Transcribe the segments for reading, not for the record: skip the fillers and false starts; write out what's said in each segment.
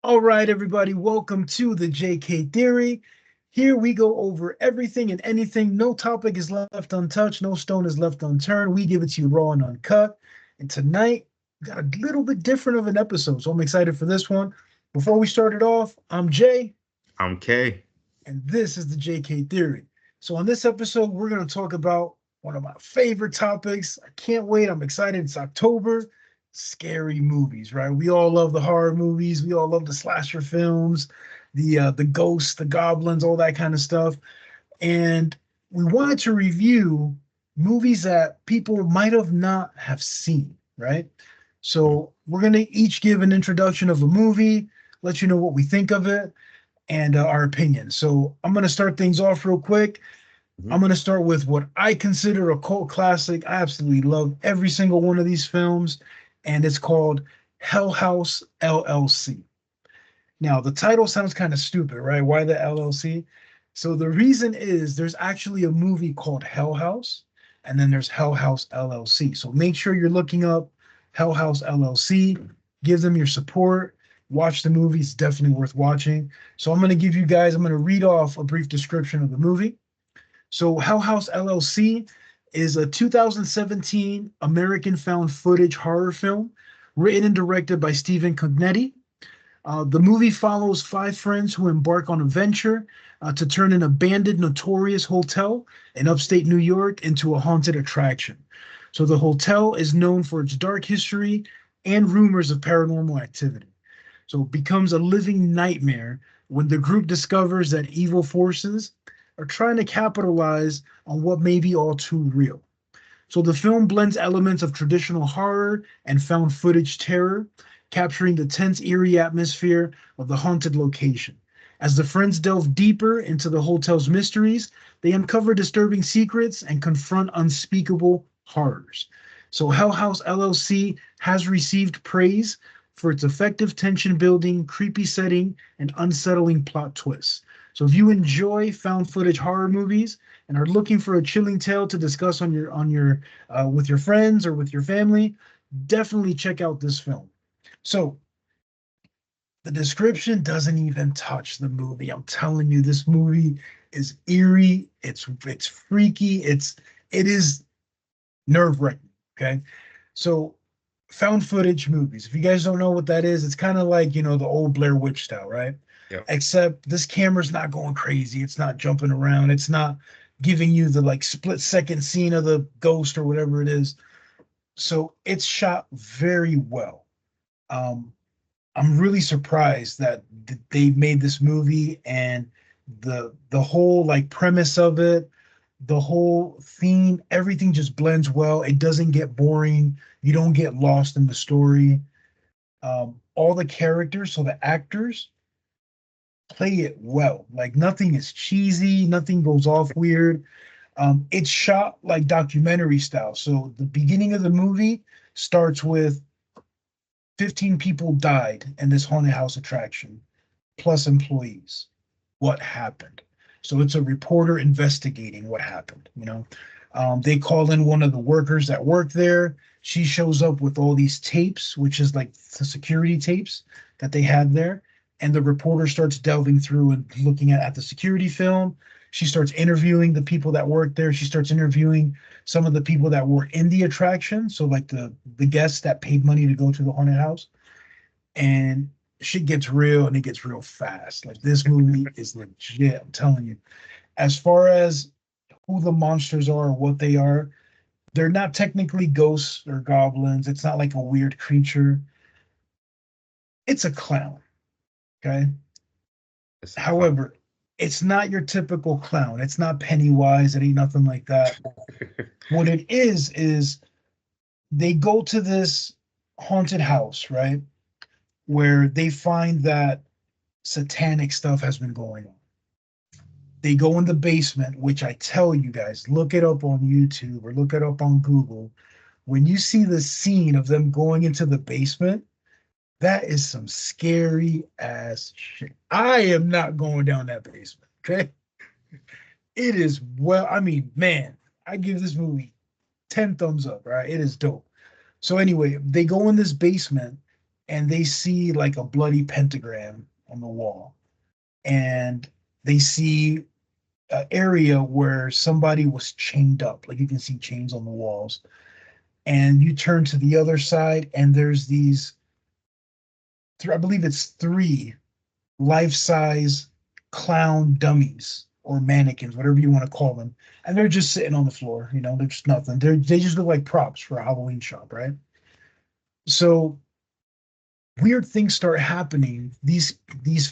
All right, everybody, welcome to the JK Theory. Here we go over everything and anything. No topic is left untouched, no stone is left unturned. We give it to you raw and uncut. And tonight, we got a little bit different of an episode, so I'm excited for this one. Before we start it off, I'm Jay, I'm Kay. and this is the JK Theory. So, on this episode, we're going to talk about one of my favorite topics. I can't wait. I'm excited. It's October. Scary movies, right? We all love the horror movies. We all love the slasher films, the ghosts, the goblins, all that kind of stuff. And we wanted to review movies that people might have not have seen, right? So we're gonna each give an introduction of a movie, let you know what we think of it, and our opinion. So I'm going to start things off real quick. I'm Mhm. going to start with what I consider a cult classic. I absolutely love every single one of these films, and it's called Hell House LLC. Now, the title sounds kind of stupid, right? Why the LLC? So the reason is there's actually a movie called Hell House, and then there's Hell House LLC. So make sure you're looking up Hell House LLC. Give them your support. Watch the movie. It's definitely worth watching. So I'm going to read off a brief description of the movie. So Hell House LLC is a 2017 American found footage horror film written and directed by Stephen Cognetti. The movie follows five friends who embark on a venture to turn an abandoned, notorious hotel in upstate New York into a haunted attraction. So the hotel is known for its dark history and rumors of paranormal activity. So it becomes a living nightmare when the group discovers that evil forces are trying to capitalize on what may be all too real. So the film blends elements of traditional horror and found footage terror, capturing the tense, eerie atmosphere of the haunted location. As the friends delve deeper into the hotel's mysteries, they uncover disturbing secrets and confront unspeakable horrors. So Hell House LLC has received praise for its effective tension building, creepy setting, and unsettling plot twists. So if you enjoy found footage horror movies and are looking for a chilling tale to discuss on your with your friends or with your family, definitely check out this film. So the description doesn't even touch the movie. I'm telling you, this movie is eerie. It's freaky. It is nerve wracking. Okay, so found footage movies. If you guys don't know what that is, it's kind of like the old Blair Witch style, right? Yep. Except this camera's not going crazy. It's not jumping around. It's not giving you the like split second scene of the ghost or whatever it is. So it's shot very well. Um, I'm really surprised that they made this movie and the whole like premise of it, the whole theme, everything just blends well. It doesn't get boring. You don't get lost in the story. All the characters, so the actors play it well. Like nothing is cheesy, nothing goes off weird. It's shot like documentary style. So the beginning of the movie starts with 15 people died in this haunted house attraction, plus employees. What happened? So it's a reporter investigating what happened. They call in one of the workers that work there. She shows up with all these tapes, which is like the security tapes that they had there. And the reporter starts delving through and looking at the security film. She starts interviewing the people that work there. She starts interviewing some of the people that were in the attraction. So like the guests that paid money to go to the haunted house. And shit gets real and it gets real fast. Like this movie is legit, I'm telling you. As far as who the monsters are or what they are, they're not technically ghosts or goblins. It's not like a weird creature. It's a clown. Okay. It's a clown. However, it's not your typical clown. It's not Pennywise. It ain't nothing like that. What it is they go to this haunted house, right? Where they find that satanic stuff has been going on. They go in the basement, which I tell you guys, look it up on YouTube or look it up on Google. When you see the scene of them going into the basement, that is some scary ass shit. I am not going down that basement. Okay. It is I mean, man, I give this movie 10 thumbs up, right? It is dope. So anyway, they go in this basement and they see like a bloody pentagram on the wall, and they see an area where somebody was chained up. Like you can see chains on the walls. And you turn to the other side, and there's these, I believe it's three life-size clown dummies or mannequins, whatever you want to call them. And they're just sitting on the floor, they're just nothing. They just look like props for a Halloween shop, right? So weird things start happening. These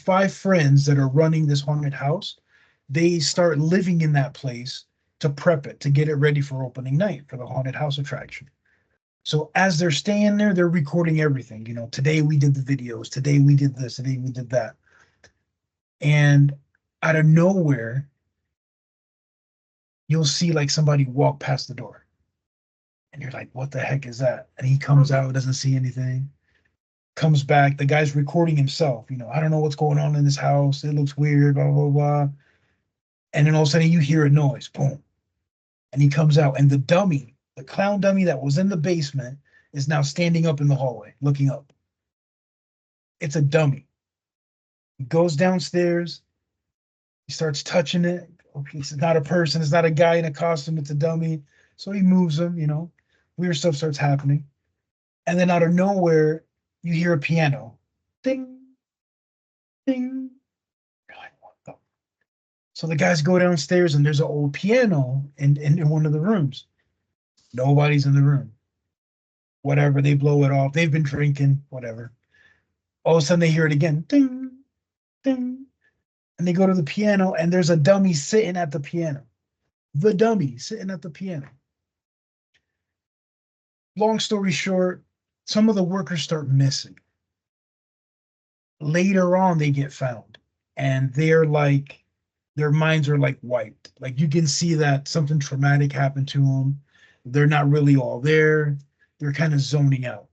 five friends that are running this haunted house, they start living in that place to prep it, to get it ready for opening night for the haunted house attraction. So as they're staying there, they're recording everything. Today we did the videos, today we did this, today we did that. And out of nowhere, you'll see like somebody walk past the door. And you're like, what the heck is that? And he comes out, doesn't see anything, comes back. The guy's recording himself. I don't know what's going on in this house. It looks weird, blah, blah, blah. And then all of a sudden you hear a noise, boom. And he comes out. And the dummy, the clown dummy that was in the basement, is now standing up in the hallway, looking up. It's a dummy. He goes downstairs. He starts touching it. Okay, it's not a person. It's not a guy in a costume. It's a dummy. So he moves him, Weird stuff starts happening. And then out of nowhere, you hear a piano. Ding, ding. You're like, what the? So the guys go downstairs, and there's an old piano in one of the rooms. Nobody's in the room. Whatever. They blow it off. They've been drinking, whatever. All of a sudden, they hear it again. Ding, ding. And they go to the piano, and there's a dummy sitting at the piano. The dummy sitting at the piano. Long story short, some of the workers start missing. Later on, they get found, and their minds are like wiped. Like you can see that something traumatic happened to them. They're not really all there. They're kind of zoning out.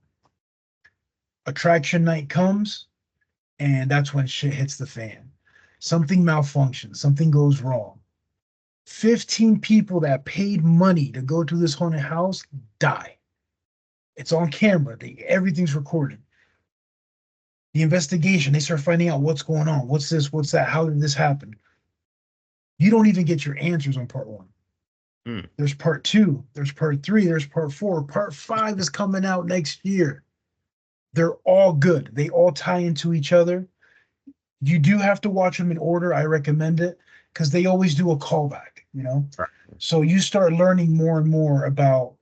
Attraction night comes, and that's when shit hits the fan. Something malfunctions, something goes wrong. 15 people that paid money to go to this haunted house die. It's on camera. Everything's recorded. The investigation, they start finding out what's going on. What's this? What's that? How did this happen? You don't even get your answers on part one. There's part two. There's part three. There's part four. Part five is coming out next year. They're all good. They all tie into each other. You do have to watch them in order. I recommend it because they always do a callback. Right. So you start learning more and more about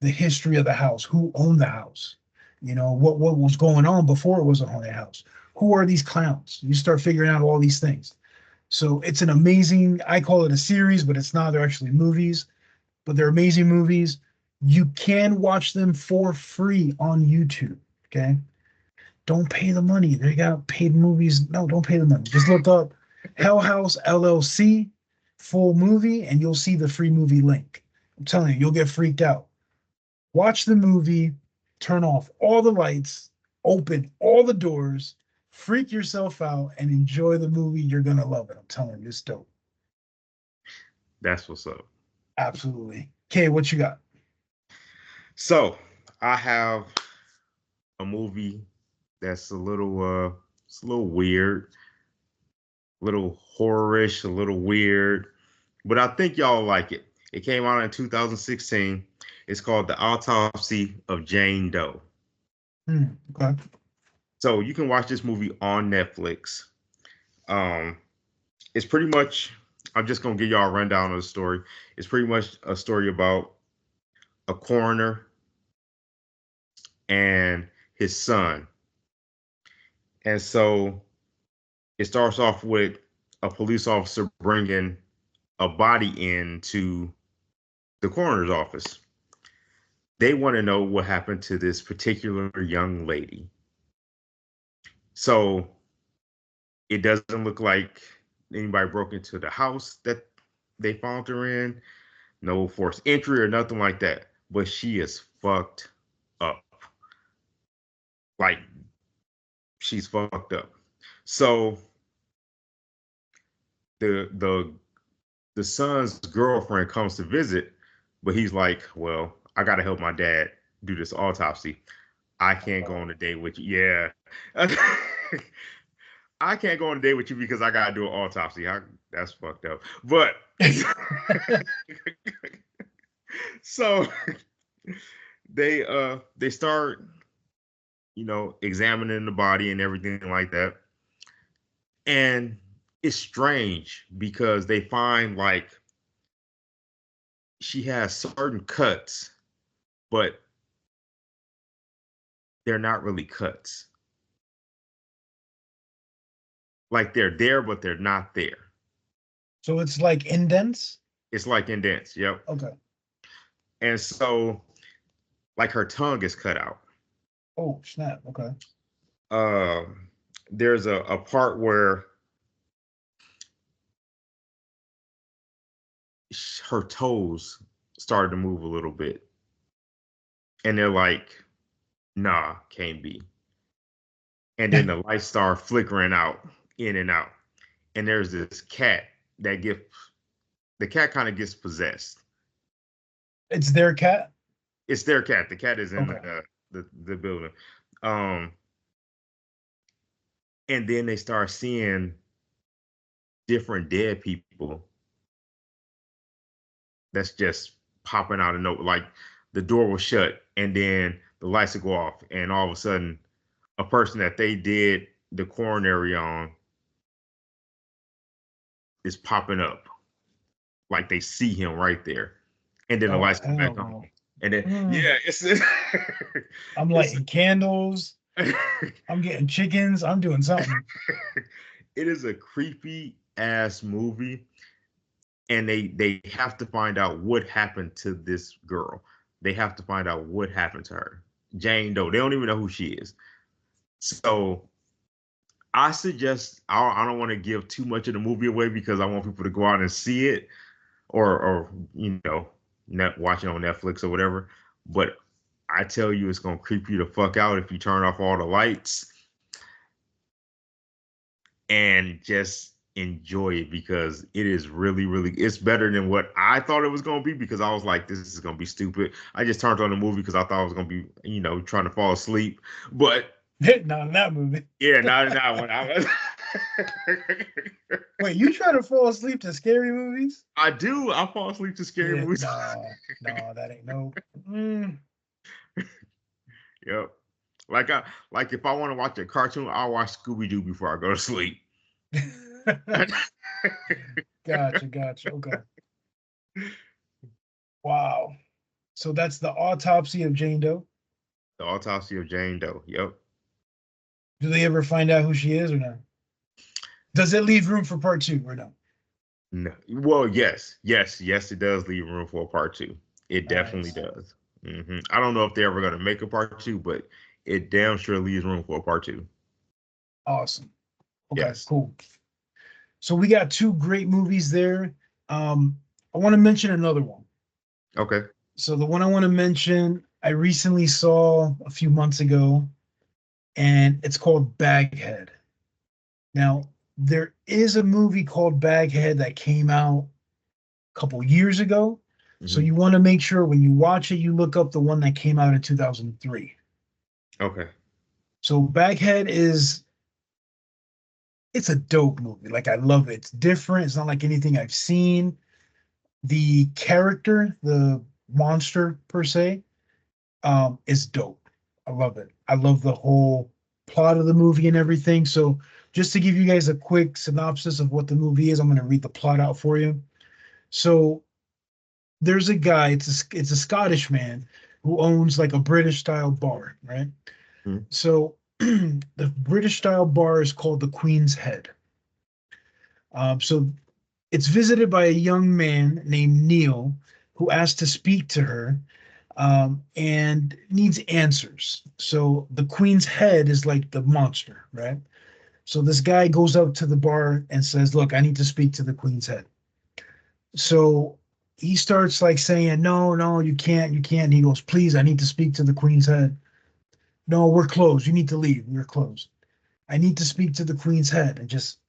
the history of the house, who owned the house, what was going on before it was a haunted house. Who are these clowns? You start figuring out all these things. So it's an amazing, I call it a series, but it's not. They're actually movies, but they're amazing movies. You can watch them for free on YouTube. Okay. Don't pay the money. They got paid movies. No, don't pay the money. Just look up Hell House LLC full movie, and you'll see the free movie link. I'm telling you, you'll get freaked out. Watch the movie, turn off all the lights, open all the doors, freak yourself out, and enjoy the movie. You're going to love it. I'm telling you, it's dope. That's what's up. Absolutely. Kay, what you got? So I have a movie that's a little weird, a little horrorish, a little weird, but I think y'all like it. It came out in 2016. It's called The Autopsy of Jane Doe. Okay. So you can watch this movie on Netflix. It's pretty much, I'm just gonna give y'all a rundown of the story. It's pretty much a story about a coroner and his son. And so it starts off with a police officer bringing a body into the coroner's office. They want to know what happened to this particular young lady. So it doesn't look like anybody broke into the house that they found her in. No forced entry or nothing like that. But she is fucked up. Like, she's fucked up. So the son's girlfriend comes to visit, but he's like, well, I gotta help my dad do this autopsy. I Oh, can't go on wow. a date with you. Yeah. I can't go on a date with you because I gotta do an autopsy. That's fucked up. But so they start, examining the body and everything like that. And it's strange because they find like she has certain cuts, but they're not really cuts. Like they're there, but they're not there. So it's like indents? It's like indents. Yep. Okay. And so like her tongue is cut out. Oh, snap. Okay. Uh, there's a part where her toes started to move a little bit, and they're like, "Nah, can't be." And then the lights start flickering out, in and out. And there's this cat that gets the cat kind of gets possessed. It's their cat? It's their cat. The cat is in Okay. the building. Um, and then they start seeing different dead people that's just popping out of no, like the door was shut and then the lights would go off and all of a sudden a person that they did the coronary on is popping up, like they see him right there, and then the Oh, lights come back hell on, no. and then Mm. yeah, it's I'm it's lighting candles. I'm getting chickens. I'm doing something. it is a creepy ass movie, and they have to find out what happened to this girl. They have to find out what happened to her, Jane Doe. They don't even know who she is. So I suggest I don't want to give too much of the movie away because I want people to go out and see it, or net watching on Netflix or whatever. But I tell you, it's gonna creep you the fuck out if you turn off all the lights and just enjoy it because it is really, really, it's better than what I thought it was gonna be because I was like, this is gonna be stupid. I just turned on the movie because I thought I was gonna be, trying to fall asleep. But Not in that movie. yeah, not when I was Wait, you try to fall asleep to scary movies? I do. I fall asleep to scary Yeah, movies. no, no, that ain't no. Mm. Yep. Like if I want to watch a cartoon, I'll watch Scooby Doo before I go to sleep. Gotcha, gotcha. Okay. Wow. So that's the autopsy of Jane Doe. The Autopsy of Jane Doe. Yep. Do they ever find out who she is or no? Does it leave room for part two or no? No. Well, yes, yes, yes. It does leave room for a part two. It definitely Nice. does. I don't know if they're ever going to make a part two, but it damn sure leaves room for a part two. Awesome. Okay, Yes. cool. So we got two great movies there. I want to mention another one. Okay. So the one I want to mention, I recently saw a few months ago, and it's called Baghead. Now, there is a movie called Baghead that came out a couple years ago. So hmm you want to make sure when you watch it, you look up the one that came out in 2003. Okay. So Baghead is it's a dope movie. Like I love it. It's different. It's not like anything I've seen. The character, the monster per se, is dope. I love it. I love the whole plot of the movie and everything. So just to give you guys a quick synopsis of what the movie is, I'm going to read the plot out for you. So there's a guy. It's a Scottish man who owns like a British style bar, right? Mhm. So the British style bar is called the Queen's Head. So it's visited by a young man named Neil who asks to speak to her and needs answers. So the Queen's Head is like the monster, right? So this guy goes up to the bar and says, "Look, I need to speak to the Queen's Head." So he starts like saying, "No, no, you can't, you can't." And he goes, "Please, I need to speak to the Queen's Head." "No, we're closed. You need to leave. We're closed." "I need to speak to the Queen's Head," and just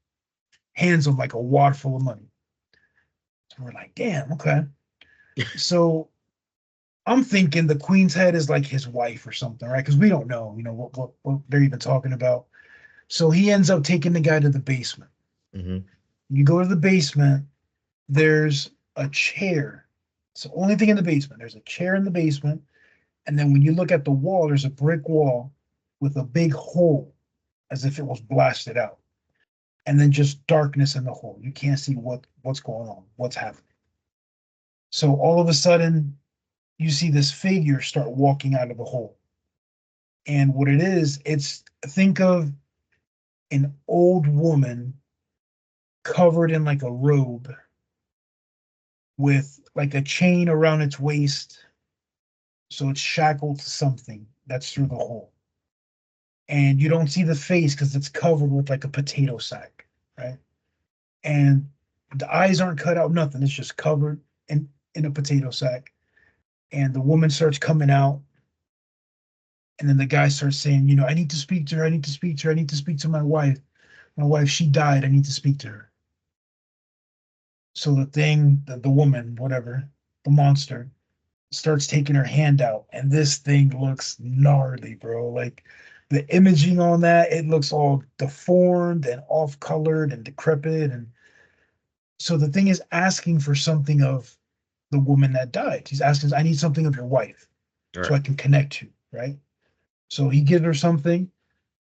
hands him like a wad full of money. So we're like, damn, okay. So I'm thinking the queen's head is like his wife or something, right? Because we don't know, what they're even talking about. So he ends up taking the guy to the basement. Hmm. You go to the basement, there's a chair. It's the only thing in the basement. There's a chair in the basement. And then when you look at the wall, there's a brick wall with a big hole as if it was blasted out. And then just darkness in the hole. You can't see what's going on, what's happening. So all of a sudden, you see this figure start walking out of the hole. And what it is, it's think of an old woman covered in like a robe with like a chain around its waist. So it's shackled to something that's through the hole. And you don't see the face because it's covered with like a potato sack, right? And the eyes aren't cut out, nothing. It's just covered in a potato sack. And the woman starts coming out. And then the guy starts saying, I need to speak to her. I need to speak to her. I need to speak to my wife. My wife, she died. I need to speak to her. So the woman, whatever, the monster, starts taking her hand out, and this thing looks gnarly, bro. Like the imaging on that, it looks all deformed and off colored and decrepit. And so the thing is asking for something of the woman that died. He's asking, I need something of your wife so Right. I can connect to, right? So he gives her something.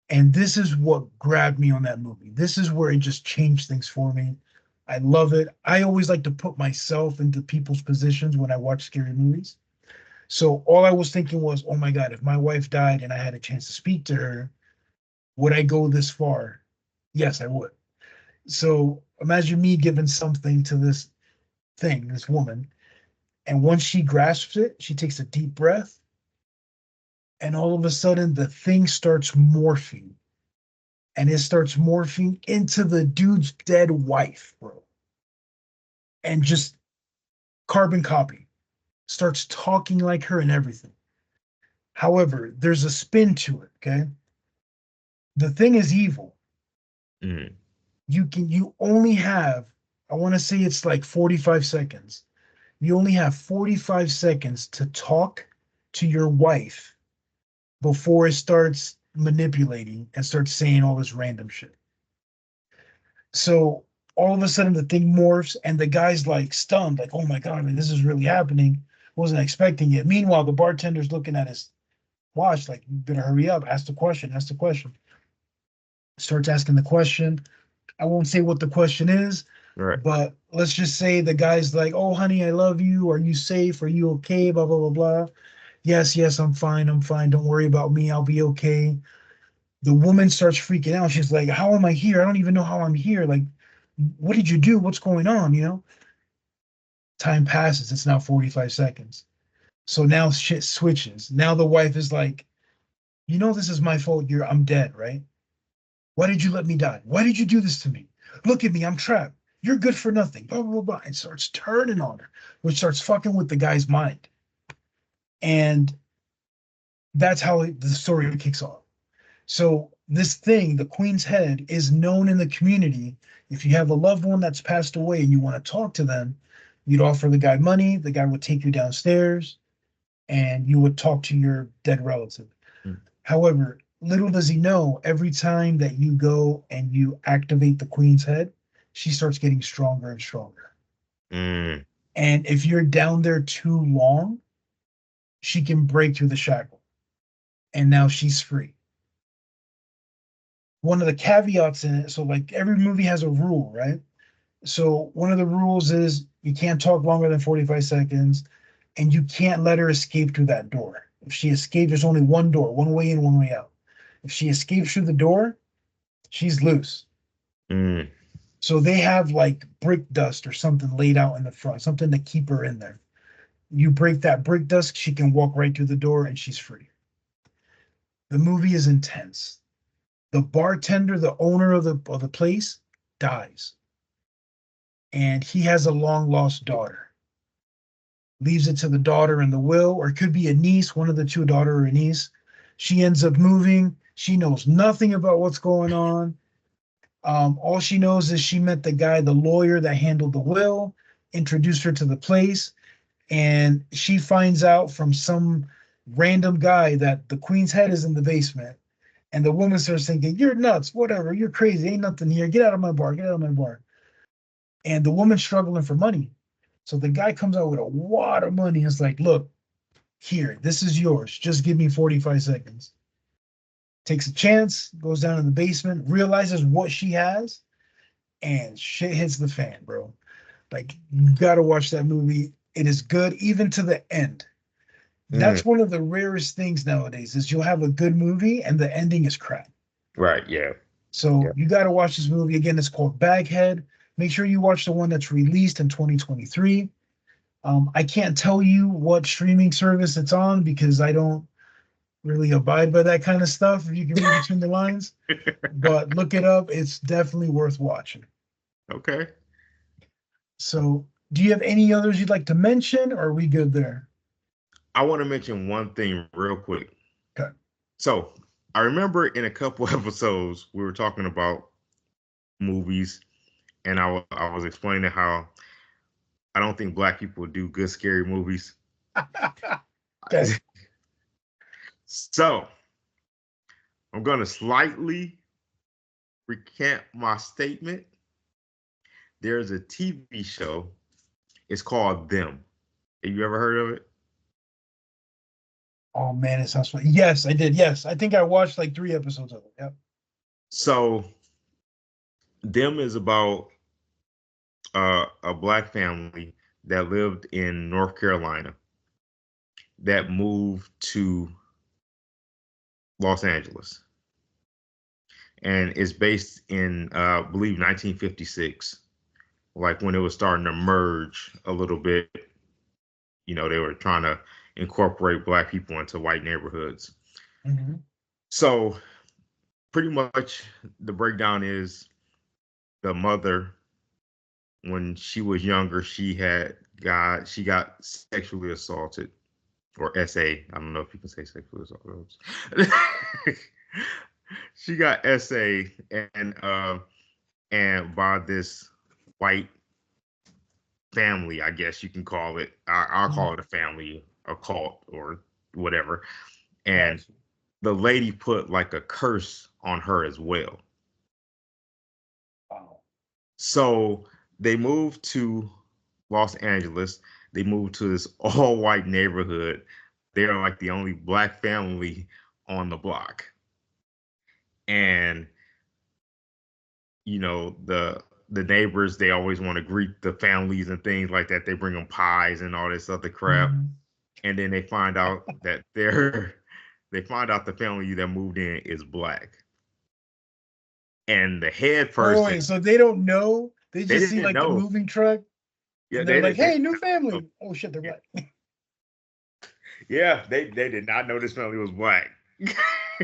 And this is what grabbed me on that movie. This is where it just changed things for me. I love it. I always like to put myself into people's positions when I watch scary movies. So all I was thinking was, oh my God, if my wife died and I had a chance to speak to her, would I go this far? Yes, I would. So imagine me giving something to this thing, this woman, and once she grasps it, she takes a deep breath, and all of a sudden the thing starts morphing, and it starts morphing into the dude's dead wife, bro, and just carbon copy, starts talking like her and everything. However, there's a spin to it, okay? The thing is evil. Hmm. You only have, I want to say it's like 45 seconds. You only have 45 seconds to talk to your wife before it starts manipulating and starts saying all this random shit. So all of a sudden the thing morphs and the guy's like stunned, like, oh my God, like, this is really happening. Wasn't expecting it. Meanwhile, the bartender's looking at his watch, like, you better hurry up, ask the question, ask the question. Starts asking the question. I won't say what the question is, Right. but let's just say the guy's like, "Oh, honey, I love you. Are you safe? Are you okay?" Blah blah blah blah. Yes, yes, I'm fine. I'm fine. Don't worry about me. I'll be okay. The woman starts freaking out. She's like, "How am I here? I don't even know how I'm here. Like, what did you do? What's going on?" Time passes. It's now 45 seconds. So now shit switches. Now the wife is like, this is my fault. I'm dead, right? Why did you let me die? Why did you do this to me? Look at me, I'm trapped. You're good for nothing. Blah, blah, blah. And starts turning on her, which starts fucking with the guy's mind. And that's how the story kicks off. So this thing, the Queen's Head, is known in the community. If you have a loved one that's passed away and you want to talk to them, you'd offer the guy money. The guy would take you downstairs and you would talk to your dead relative. However, little does he know, every time that you go and you activate the Queen's Head, she starts getting stronger and stronger. Mm. And if you're down there too long, she can break through the shackle. And now she's free. One of the caveats in it, so like every movie has a rule, right? So one of the rules is you can't talk longer than 45 seconds and you can't let her escape through that door. If she escapes, there's only one door, one way in, one way out. If she escapes through the door, she's loose. Mm. So they have like brick dust or something laid out in the front, something to keep her in there. You break that brick dust, she can walk right through the door and she's free. The movie is intense. The bartender, the owner of the place, dies, and he has a long lost daughter. Leaves it to the daughter in the will, or it could be a niece, one of the two, daughter or a niece. She ends up moving. She knows nothing about what's going on. All she knows is she met the guy, the lawyer that handled the will, introduced her to the place, and she finds out from some random guy that the queen's head is in the basement. And the woman starts thinking, "You're nuts, whatever, you're crazy, ain't nothing here. Get out of my bar, get out of my bar." And the woman's struggling for money. So the guy comes out with a wad of money. It's like, "Look, here, this is yours. Just give me 45 seconds." Takes a chance, goes down in the basement, realizes what she has, and shit hits the fan, bro. Like, you gotta watch that movie. It is good, even to the end. Mm, That's one of the rarest things nowadays is you'll have a good movie and the ending is crap. right. Yeah. So Yeah. you got to watch this movie again. It's called Baghead. Make sure you watch the one that's released in 2023. I can't tell you what streaming service it's on because I don't really abide by that kind of stuff. If you can read between the lines, but look it up. It's definitely worth watching. Okay. So, do you have any others you'd like to mention, or are we good there? I want to mention one thing real quick. Okay. So I remember in a couple episodes we were talking about movies, and I was explaining how I don't think black people do good scary movies. Okay. So I'm gonna slightly recant my statement. There's a TV show. It's called Them. Have you ever heard of it? Oh man, it sounds fun. Yes, I did. Yes, I think I watched like 3 episodes of it. Yep. So Them is about a black family that lived in North Carolina that moved to Los Angeles, and it's based in I believe 1956, like when it was starting to merge a little bit. You know, they were trying to incorporate black people into white neighborhoods. Mhm. So pretty much the breakdown is the mother, when she was younger, she got sexually assaulted, or SA. I don't know if you can say sexually assaulted. She got SA, and by this white family, I guess you can call it. I'll call Mhm. it a family, a cult, or whatever. And Gotcha. the lady put like a curse on her as well. Wow. So they moved to Los Angeles. They moved to this all white neighborhood. They're like the only black family on the block. And the neighbors, they always want to greet the families and things like that. They bring them pies and all this other crap. Mhm. And then they find out that they find out the family that moved in is black. And the head Wait, person, so they don't know? They they just see didn't like the know. moving truck Yeah, and they're they like, didn't they "Hey, did new not know. family." Oh shit, they're Yeah, black. yeah, they did not know this family was black.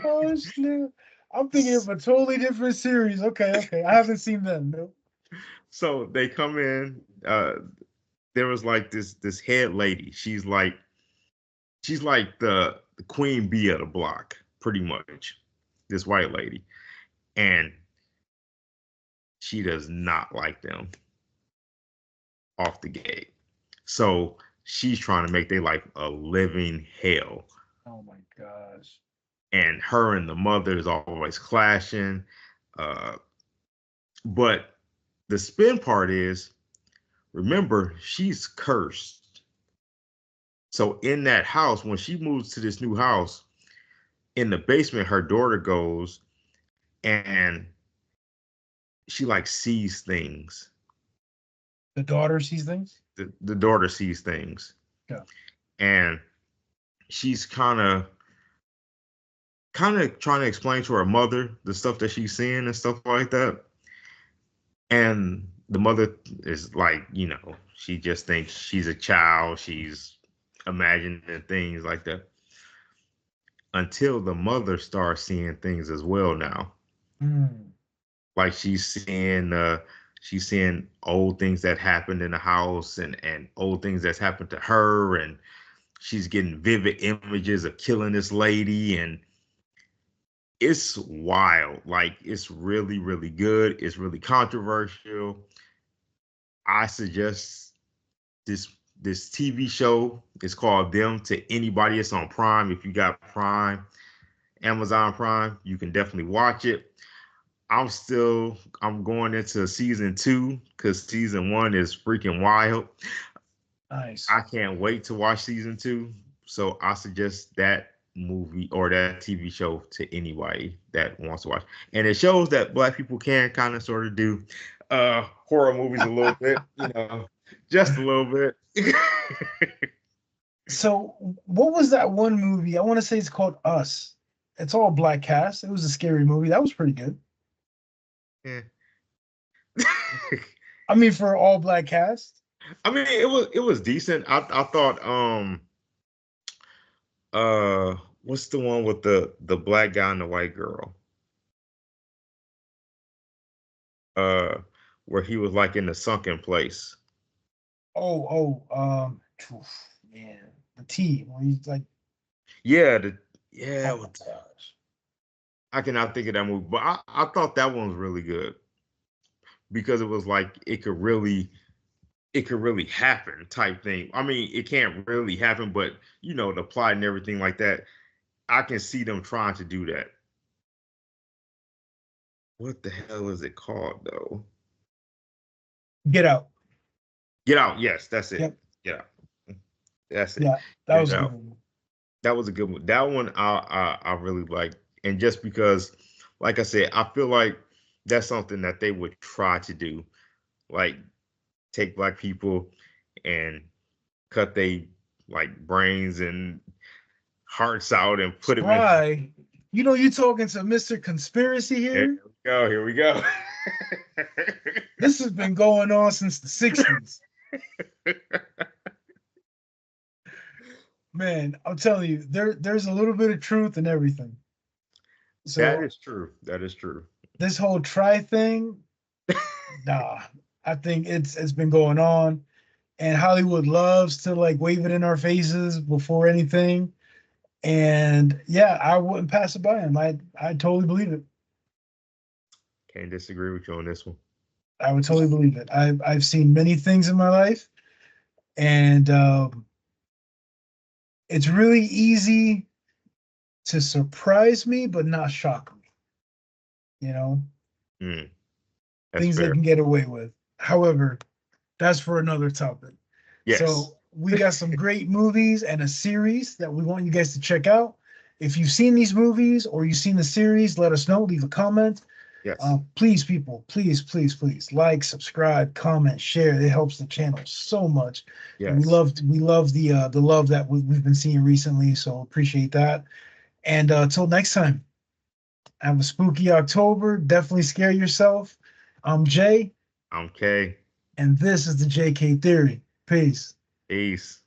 Oh snap. I'm thinking of a totally different series. Okay, okay. I haven't seen them. No. So they come in. There was like this head lady. She's like the queen bee of the block, pretty much. This white lady, and she does not like them off the gate. So she's trying to make their life a living hell. Oh my gosh. And her and the mother is always clashing. Uh, but the spin part is, remember, she's cursed. So in that house, when she moves to this new house, in the basement, her daughter goes and she like sees things. The daughter sees things? The daughter sees things, Yeah. and she's kind of trying to explain to her mother the stuff that she's seeing and stuff like that. And the mother is like, she just thinks she's a child. She's imagining things like that, until the mother starts seeing things as well now. Mm. Like she's seeing old things that happened in the house, and old things that's happened to her, and she's getting vivid images of killing this lady, and it's wild. Like, it's really, really good. It's really controversial. I suggest this this TV show. It's called Them to Anybody. It's on Prime. If you got Prime, Amazon Prime, you can definitely watch it. I'm going into season 2 because season 1 is freaking wild. Nice. I can't wait to watch season 2. So I suggest that movie or that TV show to anybody that wants to watch. And it shows that black people can kind of sort of do horror movies a little bit, just a little bit. So, what was that one movie? I want to say it's called Us. It's all black cast. It was a scary movie. That was pretty good. Yeah. I mean, for all black cast. I mean, it was decent. I thought what's the one with the black guy and the white girl? Uh where he was like in the sunken place. Man, the T. When he's like, Yeah, oh my gosh. I cannot think of that movie, but I thought that one was really good because it was like it could really happen type thing. I mean, it can't really happen, but the plot and everything like that, I can see them trying to do that. What the hell is it called though? Get Out. Get Out. Yes, that's it. Yep. Get Out. That's it. Yeah, that Get was a good Out. one. That was a good one. That one I really like, and just because, like I said, I feel like that's something that they would try to do, like take black people and cut they like brains and hearts out and put them in. Spry. You talking to Mr. Conspiracy here? Here we go. This has been going on since the 60s. Man, I'm telling you, there's a little bit of truth in everything. So That is true. That is true. this whole try thing, nah, I think it's been going on, and Hollywood loves to like wave it in our faces before anything. And yeah, I wouldn't pass it by him. I totally believe it. Can't disagree with you on this one. I would totally believe it. I've seen many things in my life, and it's really easy to surprise me, but not shock me. That's Things they fair. can get away with. However, that's for another topic. Yes. So we got some great movies and a series that we want you guys to check out. If you've seen these movies or you've seen the series, let us know. Leave a comment. Yes. Please, people, please, please, please like, subscribe, comment, share. It helps the channel so much. Yes. And we love the love that we've been seeing recently. So appreciate that. And until next time, have a spooky October. Definitely scare yourself. I'm Jay. I'm Kay. And this is the JK Theory. Peace. Peace.